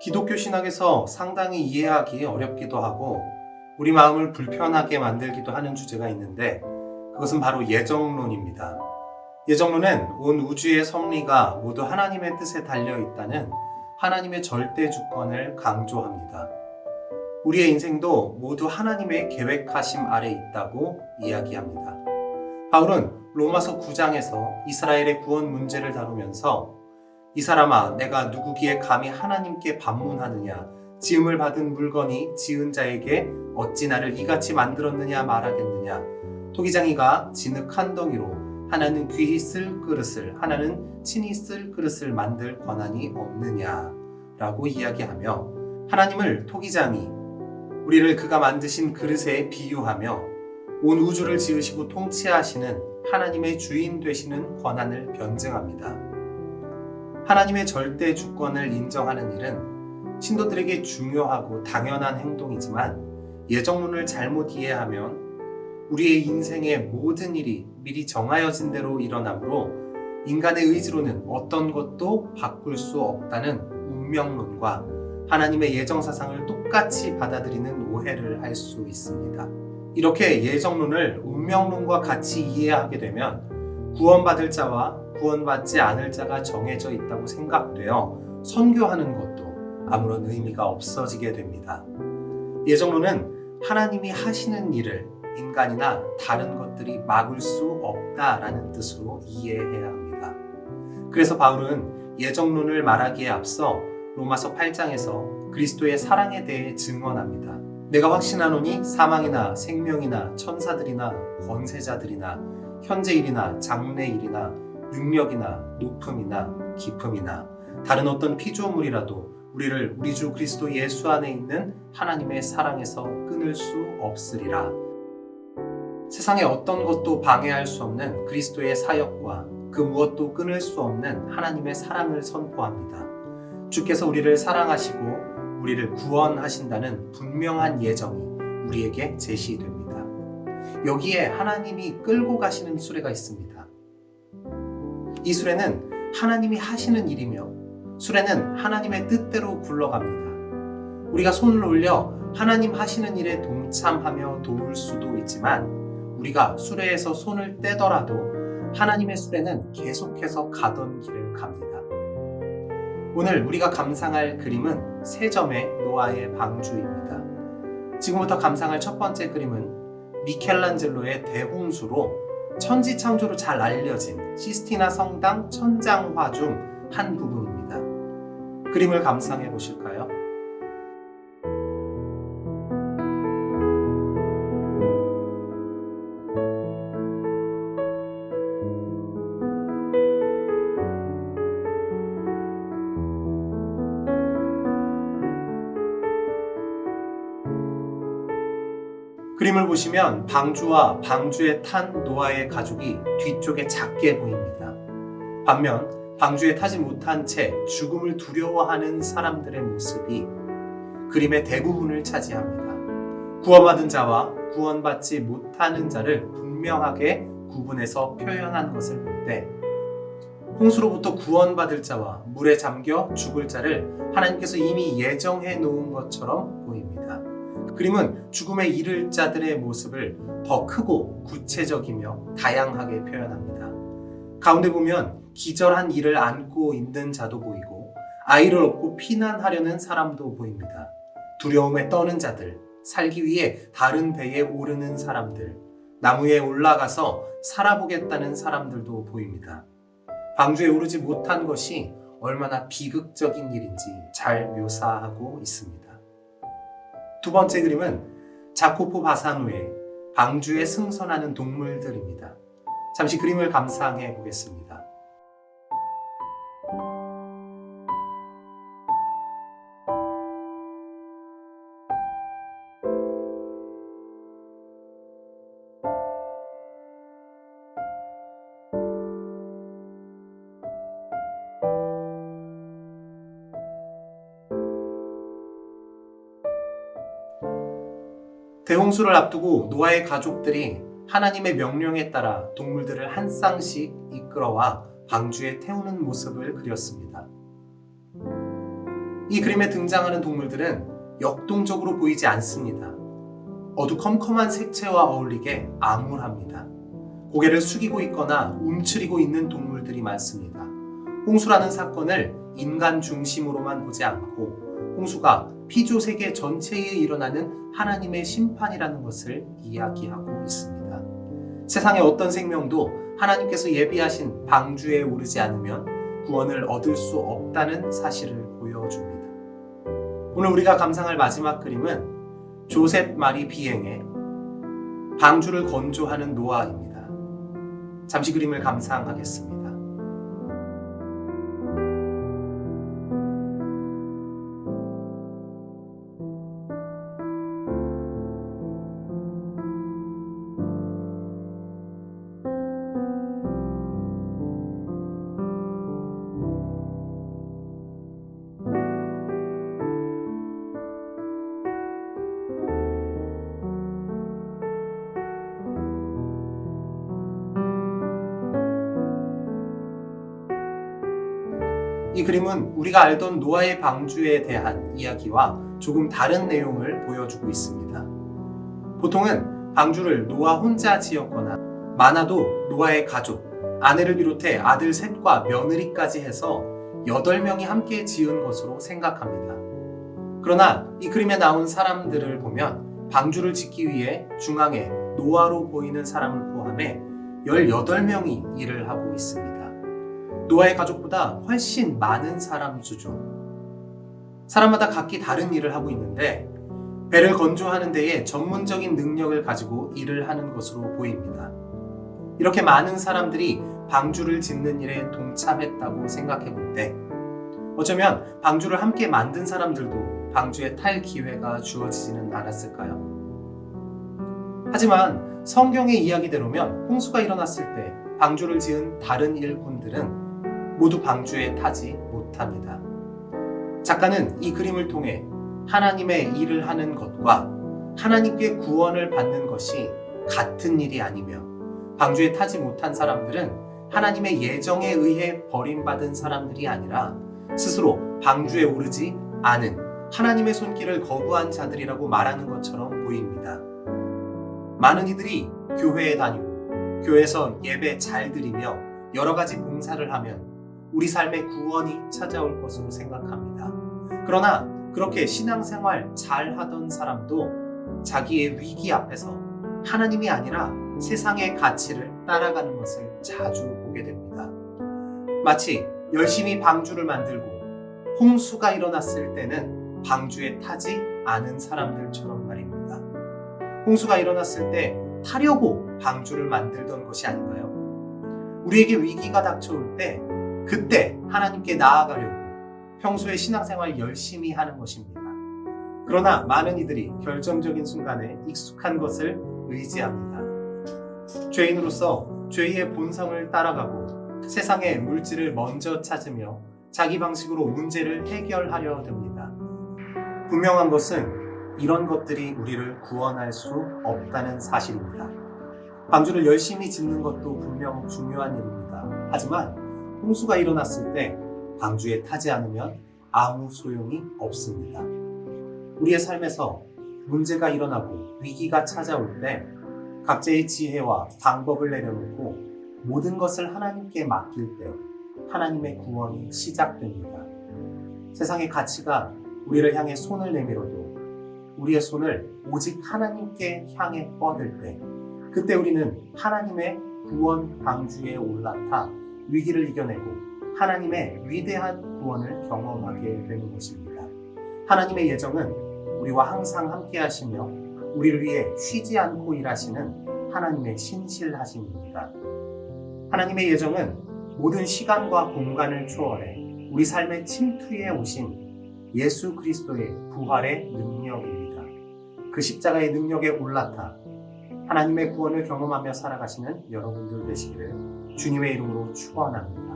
기독교 신학에서 상당히 이해하기 어렵기도 하고 우리 마음을 불편하게 만들기도 하는 주제가 있는데 그것은 바로 예정론입니다. 예정론은 온 우주의 섭리가 모두 하나님의 뜻에 달려 있다는 하나님의 절대 주권을 강조합니다. 우리의 인생도 모두 하나님의 계획하심 아래 있다고 이야기합니다. 바울은 로마서 9장에서 이스라엘의 구원 문제를 다루면서 이 사람아 내가 누구기에 감히 하나님께 반문하느냐 지음을 받은 물건이 지은 자에게 어찌 나를 이같이 만들었느냐 말하겠느냐 토기장이가 진흙 한 덩이로 하나는 귀히 쓸 그릇을 하나는 친히 쓸 그릇을 만들 권한이 없느냐 라고 이야기하며 하나님을 토기장이 우리를 그가 만드신 그릇에 비유하며 온 우주를 지으시고 통치하시는 하나님의 주인 되시는 권한을 변증합니다. 하나님의 절대 주권을 인정하는 일은 신도들에게 중요하고 당연한 행동이지만 예정론을 잘못 이해하면 우리의 인생의 모든 일이 미리 정하여진 대로 일어나므로 인간의 의지로는 어떤 것도 바꿀 수 없다는 운명론과 하나님의 예정사상을 똑같이 받아들이는 오해를 할 수 있습니다. 이렇게 예정론을 운명론과 같이 이해하게 되면 구원받을 자와 구원받지 않을 자가 정해져 있다고 생각되어 선교하는 것도 아무런 의미가 없어지게 됩니다. 예정론은 하나님이 하시는 일을 인간이나 다른 것들이 막을 수 없다라는 뜻으로 이해해야 합니다. 그래서 바울은 예정론을 말하기에 앞서 로마서 8장에서 그리스도의 사랑에 대해 증언합니다. 내가 확신하노니 사망이나 생명이나 천사들이나 권세자들이나 현재일이나 장래일이나 능력이나 높음이나 깊음이나 다른 어떤 피조물이라도 우리를 우리 주 그리스도 예수 안에 있는 하나님의 사랑에서 끊을 수 없으리라. 세상의 어떤 것도 방해할 수 없는 그리스도의 사역과 그 무엇도 끊을 수 없는 하나님의 사랑을 선포합니다. 주께서 우리를 사랑하시고 우리를 구원하신다는 분명한 예정이 우리에게 제시됩니다. 여기에 하나님이 끌고 가시는 수레가 있습니다. 이 수레는 하나님이 하시는 일이며 수레는 하나님의 뜻대로 굴러갑니다. 우리가 손을 올려 하나님 하시는 일에 동참하며 도울 수도 있지만 우리가 수레에서 손을 떼더라도 하나님의 수레는 계속해서 가던 길을 갑니다. 오늘 우리가 감상할 그림은 세 점의 노아의 방주입니다. 지금부터 감상할 첫 번째 그림은 미켈란젤로의 대홍수로 천지창조로 잘 알려진 시스티나 성당 천장화 중 한 부분입니다. 그림을 감상해 보실까요? 그림을 보시면 방주와 방주에 탄 노아의 가족이 뒤쪽에 작게 보입니다. 반면 방주에 타지 못한 채 죽음을 두려워하는 사람들의 모습이 그림의 대부분을 차지합니다. 구원받은 자와 구원받지 못하는 자를 분명하게 구분해서 표현한 것을 볼 때 홍수로부터 구원받을 자와 물에 잠겨 죽을 자를 하나님께서 이미 예정해 놓은 것처럼 보입니다. 그림은 죽음에 이를 자들의 모습을 더 크고 구체적이며 다양하게 표현합니다. 가운데 보면 기절한 이를 안고 있는 자도 보이고 아이를 업고 피난하려는 사람도 보입니다. 두려움에 떠는 자들, 살기 위해 다른 배에 오르는 사람들, 나무에 올라가서 살아보겠다는 사람들도 보입니다. 방주에 오르지 못한 것이 얼마나 비극적인 일인지 잘 묘사하고 있습니다. 두 번째 그림은 자코포 바사노의 방주에 승선하는 동물들입니다. 잠시 그림을 감상해 보겠습니다. 대홍수를 앞두고 노아의 가족들이 하나님의 명령에 따라 동물들을 한 쌍씩 이끌어와 방주에 태우는 모습을 그렸습니다. 이 그림에 등장하는 동물들은 역동적으로 보이지 않습니다. 어두컴컴한 색채와 어울리게 암울합니다. 고개를 숙이고 있거나 움츠리고 있는 동물들이 많습니다. 홍수라는 사건을 인간 중심으로만 보지 않고 홍수가 피조 세계 전체에 일어나는 하나님의 심판이라는 것을 이야기하고 있습니다. 세상의 어떤 생명도 하나님께서 예비하신 방주에 오르지 않으면 구원을 얻을 수 없다는 사실을 보여줍니다. 오늘 우리가 감상할 마지막 그림은 조셉 마리 비행의 방주를 건조하는 노아입니다. 잠시 그림을 감상하겠습니다. 이 그림은 우리가 알던 노아의 방주에 대한 이야기와 조금 다른 내용을 보여주고 있습니다. 보통은 방주를 노아 혼자 지었거나 많아도 노아의 가족, 아내를 비롯해 아들 셋과 며느리까지 해서 8명이 함께 지은 것으로 생각합니다. 그러나 이 그림에 나온 사람들을 보면 방주를 짓기 위해 중앙에 노아로 보이는 사람을 포함해 18명이 일을 하고 있습니다. 노아의 가족보다 훨씬 많은 사람 수죠. 사람마다 각기 다른 일을 하고 있는데 배를 건조하는 데에 전문적인 능력을 가지고 일을 하는 것으로 보입니다. 이렇게 많은 사람들이 방주를 짓는 일에 동참했다고 생각해 볼 때 어쩌면 방주를 함께 만든 사람들도 방주에 탈 기회가 주어지지는 않았을까요? 하지만 성경의 이야기대로면 홍수가 일어났을 때 방주를 지은 다른 일꾼들은 모두 방주에 타지 못합니다. 작가는 이 그림을 통해 하나님의 일을 하는 것과 하나님께 구원을 받는 것이 같은 일이 아니며 방주에 타지 못한 사람들은 하나님의 예정에 의해 버림받은 사람들이 아니라 스스로 방주에 오르지 않은 하나님의 손길을 거부한 자들이라고 말하는 것처럼 보입니다. 많은 이들이 교회에 다니고 교회에서 예배 잘 드리며 여러 가지 봉사를 하면 우리 삶에 구원이 찾아올 것으로 생각합니다. 그러나 그렇게 신앙생활 잘 하던 사람도 자기의 위기 앞에서 하나님이 아니라 세상의 가치를 따라가는 것을 자주 보게 됩니다. 마치 열심히 방주를 만들고 홍수가 일어났을 때는 방주에 타지 않은 사람들처럼 말입니다. 홍수가 일어났을 때 타려고 방주를 만들던 것이 아닌가요? 우리에게 위기가 닥쳐올 때 그때 하나님께 나아가려고 평소에 신앙생활 열심히 하는 것입니다. 그러나 많은 이들이 결정적인 순간에 익숙한 것을 의지합니다. 죄인으로서 죄의 본성을 따라가고 세상의 물질을 먼저 찾으며 자기 방식으로 문제를 해결하려 듭니다. 분명한 것은 이런 것들이 우리를 구원할 수 없다는 사실입니다. 방주를 열심히 짓는 것도 분명 중요한 일입니다. 하지만 홍수가 일어났을 때 방주에 타지 않으면 아무 소용이 없습니다. 우리의 삶에서 문제가 일어나고 위기가 찾아올 때 각자의 지혜와 방법을 내려놓고 모든 것을 하나님께 맡길 때 하나님의 구원이 시작됩니다. 세상의 가치가 우리를 향해 손을 내밀어도 우리의 손을 오직 하나님께 향해 뻗을 때 그때 우리는 하나님의 구원 방주에 올라타 위기를 이겨내고 하나님의 위대한 구원을 경험하게 되는 것입니다. 하나님의 예정은 우리와 항상 함께 하시며 우리를 위해 쉬지 않고 일하시는 하나님의 신실하심입니다. 하나님의 예정은 모든 시간과 공간을 초월해 우리 삶의 침투에 오신 예수 그리스도의 부활의 능력입니다. 그 십자가의 능력에 올라타 하나님의 구원을 경험하며 살아가시는 여러분들 되시기를 주님의 이름으로 축원합니다.